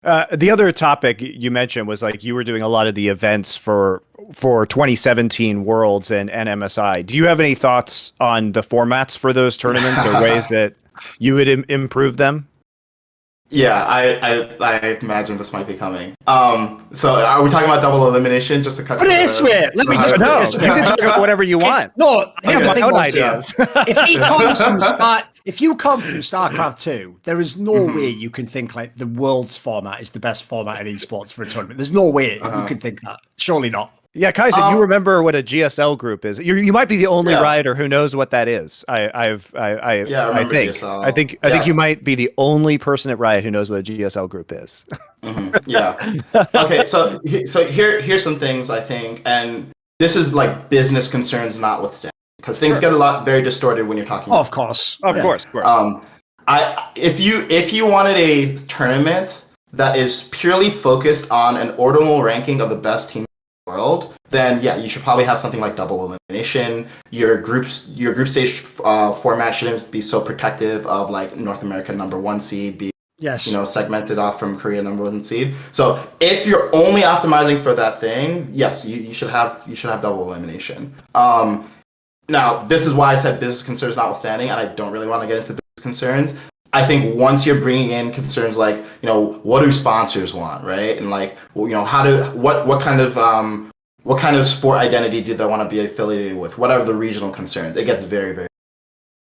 The other topic you mentioned was like you were doing a lot of the events for 2017 Worlds and MSI. Do you have any thoughts on the formats for those tournaments or ways that you would improve them? Yeah, I imagine this might be coming. So are we talking about double elimination? Just to cut. Put it this way. Let me just no. You can talk about whatever you want. No, here's my the own thing, ideas. If you come from StarCraft 2, there is no way you can think like the world's format is the best format in esports for a tournament. There's no way you can think that. Surely not. Yeah, Kaiser, you remember what a GSL group is? You might be the only Rioter who knows what that is. I think. GSL. I think you might be the only person at Riot who knows what a GSL group is. Yeah. Okay, so here's some things I think, and this is like business concerns notwithstanding, because things get very distorted when you're talking. Of course. Of course. If you wanted a tournament that is purely focused on an ordinal ranking of the best team world, then you should probably have something like double elimination. Your group stage format shouldn't be so protective of like North America #1 seed be segmented off from Korea #1 seed. So if you're only optimizing for that thing, yes, you should have double elimination. Now this is why I said business concerns notwithstanding, and I don't really want to get into business concerns. I think once you're bringing in concerns like, what do sponsors want, right? And like, what kind of sport identity do they want to be affiliated with? What are the regional concerns? It gets very, very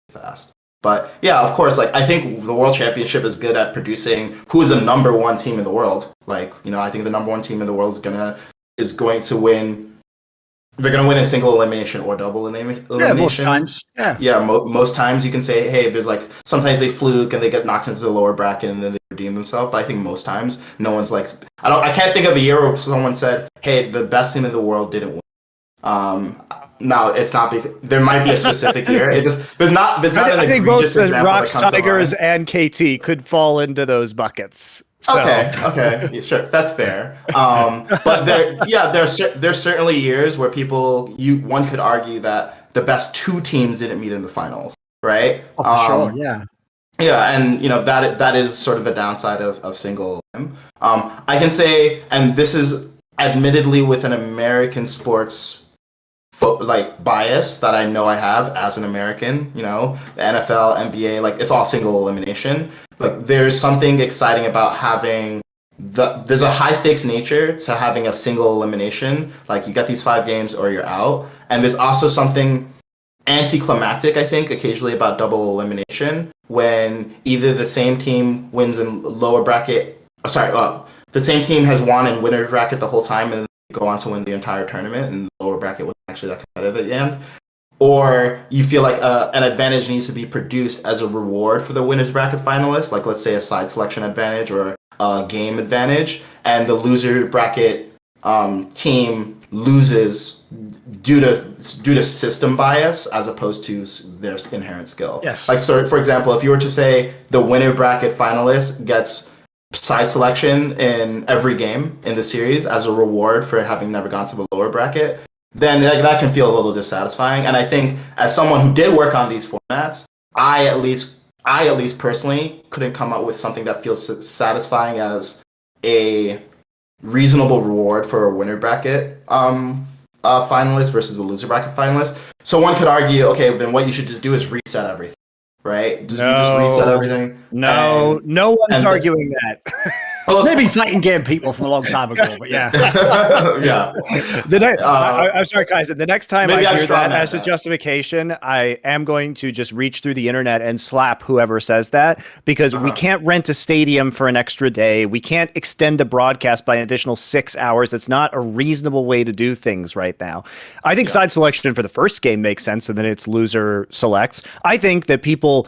fast. But yeah, of course, like I think the World Championship is good at producing who is the #1 team in the world. Like, I think the #1 team in the world is going to win. They're going to win in single elimination or double elimination. Yeah, most times. Yeah, most times you can say, hey, there's like, sometimes they fluke and they get knocked into the lower bracket and then they redeem themselves. But I think most times, no one's like, I can't think of a year where someone said, hey, the best team in the world didn't win. No, it's not. There might be a specific year. It's just there's not. I think both the Rocks, Tigers, and KT could fall into those buckets. So. Okay, yeah, sure, that's fair. But there's certainly years where one could argue that the best two teams didn't meet in the finals, right? Oh, sure, yeah. Yeah, and that is sort of the downside of single elim. I can say, and this is admittedly with an American sports bias that I know I have as an American, the NFL, NBA, like it's all single elimination. Like there's something exciting about having there's a high stakes nature to having a single elimination. Like you got these 5 games or you're out. And there's also something anticlimactic, I think, occasionally about double elimination when either the same team wins in lower bracket. The same team has won in winner bracket the whole time and go on to win the entire tournament, and the lower bracket was actually that competitive at the end. Or you feel like an advantage needs to be produced as a reward for the winner's bracket finalists, like let's say a side selection advantage or a game advantage, and the loser bracket team loses due to system bias as opposed to their inherent skill. Yes. Like so, for example, if you were to say the winner bracket finalist gets side selection in every game in the series as a reward for having never gone to the lower bracket, then that can feel a little dissatisfying. And I think as someone who did work on these formats, I at least personally couldn't come up with something that feels satisfying as a reasonable reward for a winner bracket finalist versus a loser bracket finalist. So one could argue, okay, then what you should just do is reset everything. Right? You just reset everything? No one's arguing that. Maybe fighting game people from a long time ago, but yeah. Yeah. I'm sorry, guys. The next time I hear that as a justification, I am going to just reach through the internet and slap whoever says that, because we can't rent a stadium for an extra day. We can't extend a broadcast by an additional 6 hours. It's not a reasonable way to do things right now. I think side selection for the first game makes sense, and then it's loser selects. I think that people,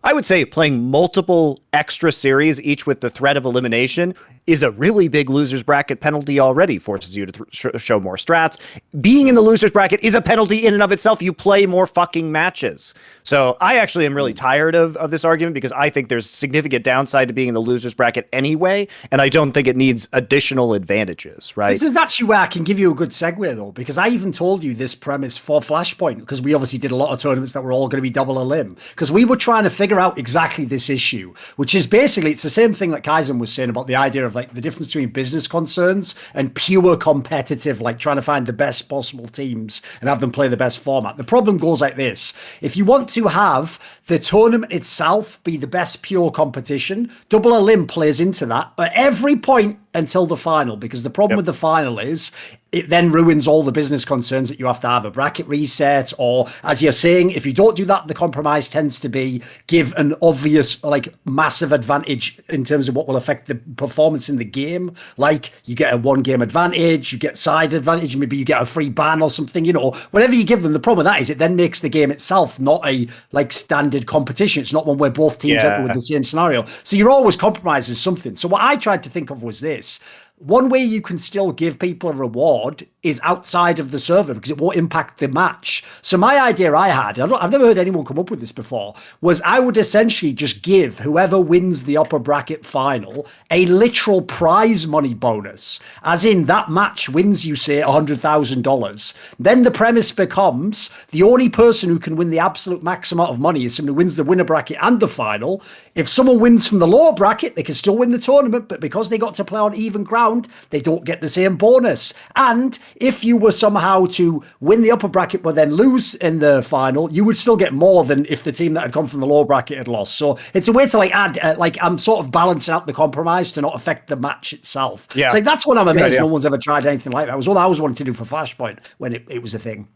I would say playing multiple extra series, each with the threat of elimination, is a really big losers bracket penalty already. Forces you to show more strats. Being in the losers bracket is a penalty in and of itself. You play more fucking matches. So I actually am really tired of this argument, because I think there's significant downside to being in the losers bracket anyway, and I don't think it needs additional advantages, right? This is actually where I can give you a good segue, though, because I even told you this premise for Flashpoint, because we obviously did a lot of tournaments that were all going to be double elim, because we were trying to figure out exactly this issue, which is basically, it's the same thing that Kaizen was saying about about the idea of like the difference between business concerns and pure competitive, like trying to find the best possible teams and have them play the best format. The problem goes like this. If you want to have the tournament itself be the best pure competition, double elim plays into that at every point until the final, because the problem with the final is it then ruins all the business concerns that you have to have a bracket reset, or as you're saying, if you don't do that, the compromise tends to be give an obvious, like massive advantage in terms of what will affect the performance in the game. Like you get a 1 game advantage, you get side advantage, maybe you get a free ban or something, you know, whatever you give them. The problem with that is it then makes the game itself not a like standard competition. It's not one where both teams enter with the same scenario. So you're always compromising something. So what I tried to think of was this. One way you can still give people a reward is outside of the server because it won't impact the match. So my idea I had, I've never heard anyone come up with this before, was I would essentially just give whoever wins the upper bracket final a literal prize money bonus, as in that match wins you, say, $100,000. Then the premise becomes the only person who can win the absolute max amount of money is someone who wins the winner bracket and the final. If someone wins from the lower bracket, they can still win the tournament, but because they got to play on even ground, they don't get the same bonus. And if you were somehow to win the upper bracket but then lose in the final, you would still get more than if the team that had come from the lower bracket had lost. So it's a way to like add, like I'm sort of balancing out the compromise to not affect the match itself. Yeah, so like, that's what I'm amazed no one's ever tried anything like that. It was all I was wanting to do for Flashpoint when it was a thing.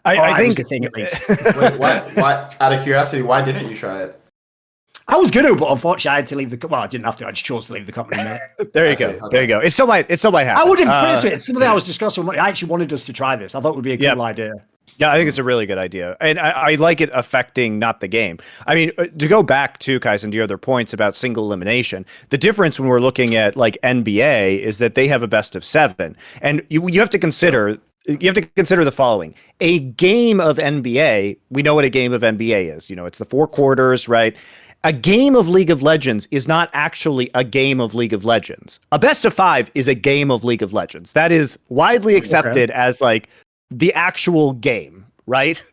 I think it was a thing at least. Wait, why? Out of curiosity, why didn't you try it? I was going to, but unfortunately, I had to leave the. Well, I didn't have to. I just chose to leave the company. Mate. There you go. Okay. There you go. It still might happen. I wouldn't put it. It's something I was discussing. I actually wanted us to try this. I thought it would be a cool idea. Yeah, I think it's a really good idea, and I like it affecting not the game. I mean, to go back to Kaizen, to your other points about single elimination, the difference when we're looking at like NBA is that they have a best of 7, and you have to consider. You have to consider the following. A game of NBA, we know what a game of NBA is. You know, it's the 4 quarters, right? A game of League of Legends is not actually a game of League of Legends. A best of 5 is a game of League of Legends. That is widely accepted as like the actual game, right?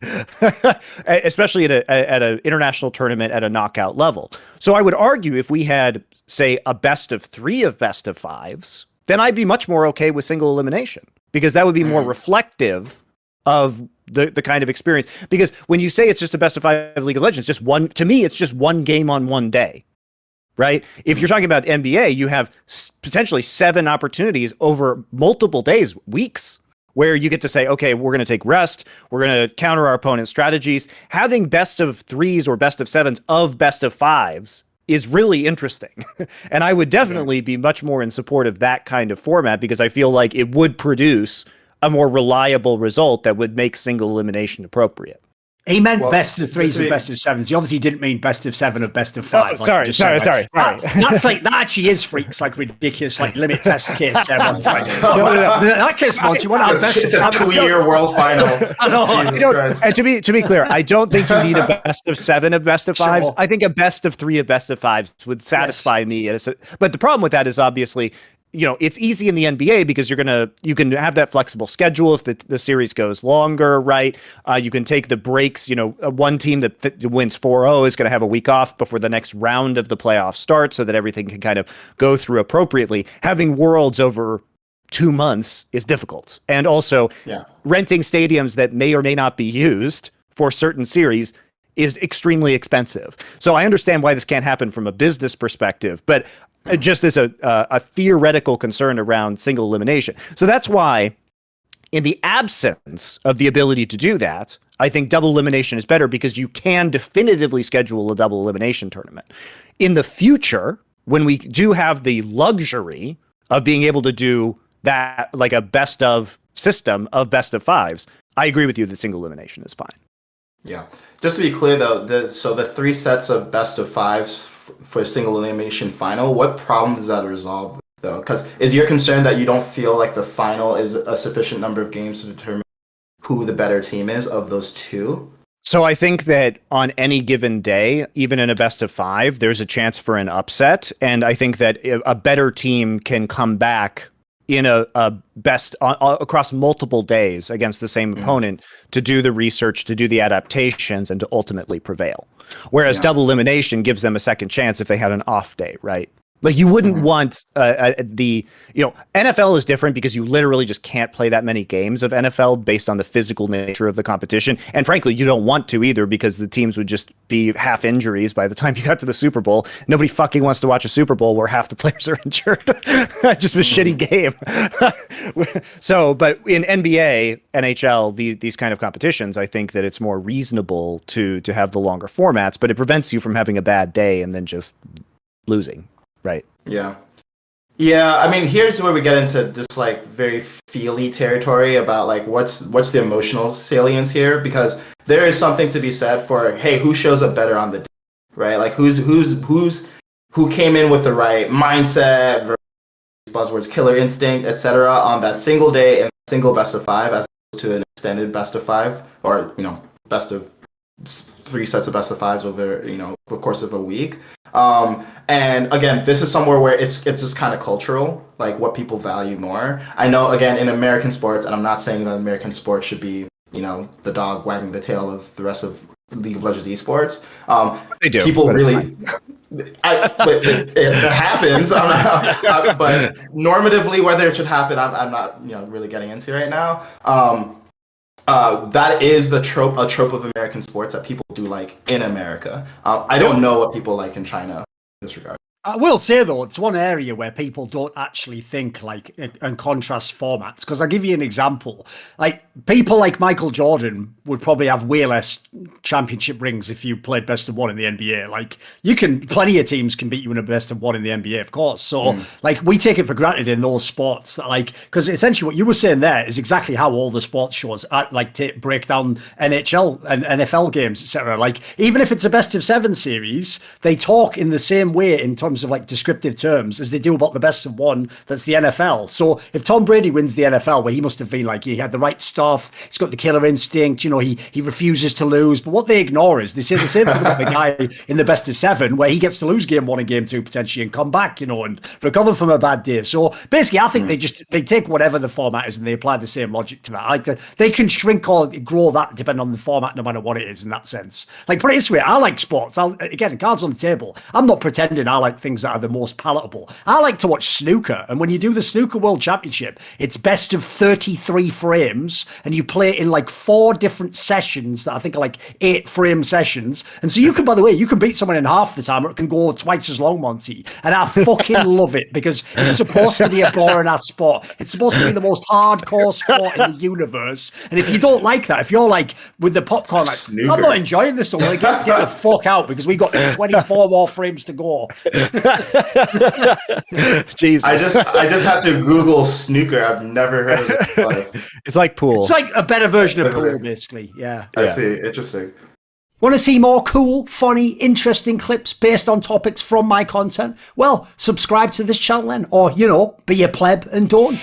Especially at an international tournament at a knockout level. So I would argue if we had, say, a best of 3 of best of 5s, then I'd be much more okay with single elimination, because that would be more reflective of the kind of experience. Because when you say it's just a best of 5 League of Legends, to me, it's just one game on one day, right? If you're talking about NBA, you have potentially 7 opportunities over multiple days, weeks, where you get to say, okay, we're going to take rest. We're going to counter our opponent's strategies. Having best of 3s or best of 7s of best of 5s is really interesting. And I would definitely be much more in support of that kind of format, because I feel like it would produce a more reliable result that would make single elimination appropriate. He meant best of 3s and best of 7s. He obviously didn't mean best of 7 of best of 5. Oh, sorry. That's like, that actually is freaks, like ridiculous, like limit test case there. Like, no. That case, Monty, you want to have best it's a 2-year world final. I know. And to be clear, I don't think you need a best of 7 of best of 5s. Sure. I think a best of 3 of best of 5s would satisfy me. But the problem with that is obviously, you know, it's easy in the NBA because you can have that flexible schedule if the series goes longer, right? You can take the breaks. You know, one team that wins 4-0 is going to have a week off before the next round of the playoffs starts, so that everything can kind of go through appropriately. Having Worlds over 2 months is difficult, and also renting stadiums that may or may not be used for certain series is extremely expensive. So I understand why this can't happen from a business perspective, but just as a theoretical concern around single elimination. So that's why, in the absence of the ability to do that, I think double elimination is better, because you can definitively schedule a double elimination tournament. In the future, when we do have the luxury of being able to do that, like a best of system of best of 5s, I agree with you that single elimination is fine. Yeah. Just to be clear, though, the 3 sets of best of 5s for a single elimination final, what problem does that resolve, though? Because is your concern that you don't feel like the final is a sufficient number of games to determine who the better team is of those 2? So I think that on any given day, even in a best of 5, there's a chance for an upset. And I think that a better team can come back in a best across multiple days against the same opponent to do the research, to do the adaptations, and to ultimately prevail. Whereas double elimination gives them a second chance if they had an off day, right? Like you wouldn't want NFL is different because you literally just can't play that many games of NFL based on the physical nature of the competition. And frankly, you don't want to either because the teams would just be half injuries by the time you got to the Super Bowl. Nobody fucking wants to watch a Super Bowl where half the players are injured. Just a shitty game. So, but in NBA, NHL, these kind of competitions, I think that it's more reasonable to have the longer formats, but it prevents you from having a bad day and then just losing. Right. Yeah. Yeah. I mean, here's where we get into just like very feely territory about like what's the emotional salience here, because there is something to be said for, hey, who shows up better on the day, right? Like who came in with the right mindset, buzzwords, killer instinct, etc. on that single day and single best of 5 as opposed to an extended best of 5 or best of 3 sets of best of 5s over the course of a week. And again, this is somewhere where it's just kind of cultural, like what people value more. I know, again, in American sports, and I'm not saying that American sports should be, the dog wagging the tail of the rest of League of Legends esports. They do. People really, it happens. But normatively, whether it should happen, I'm not, really getting into right now. That is a trope of American sports that people do like in America. I don't know what people like in China in this regard. I will say, though, it's one area where people don't actually think like and contrast formats. Because I'll give you an example. Like people like Michael Jordan would probably have way less championship rings if you played best of 1 in the NBA. Like plenty of teams can beat you in a best of 1 in the NBA, of course. So like we take it for granted in those sports that because essentially what you were saying there is exactly how all the sports shows break down NHL and NFL games, etc. Like even if it's a best of 7 series, they talk in the same way in terms of like descriptive terms as they do about the best of 1 that's the NFL. So if Tom Brady wins the NFL, where he must have been like he had the right stuff, he's got the killer instinct, he refuses to lose. But what they ignore is they say the same thing about the guy in the best of 7, where he gets to lose game 1 and game 2 potentially and come back, and recover from a bad day. So basically, I think they take whatever the format is and they apply the same logic to that. Like they can shrink or grow that depending on the format, no matter what it is in that sense. Like put it this way, I like sports. Again, cards on the table. I'm not pretending I like things that are the most palatable. I like to watch snooker, and when you do the Snooker World Championship, it's best of 33 frames, and you play it in like 4 different sessions that I think are like 8-frame sessions. And so you can beat someone in half the time, or it can go twice as long, Monty. And I fucking love it because it's supposed to be a boring ass sport. It's supposed to be the most hardcore sport in the universe. And if you don't like that, if you're like with the popcorn, like, I'm not enjoying this stuff, like, get the fuck out because we've got 24 more frames to go. Jesus. I just had to Google snooker. I've never heard of it. It's like pool. It's like a better version of pool, basically. Yeah. I see. Interesting. Want to see more cool, funny, interesting clips based on topics from my content? Well, subscribe to this channel then, or, be a pleb and don't.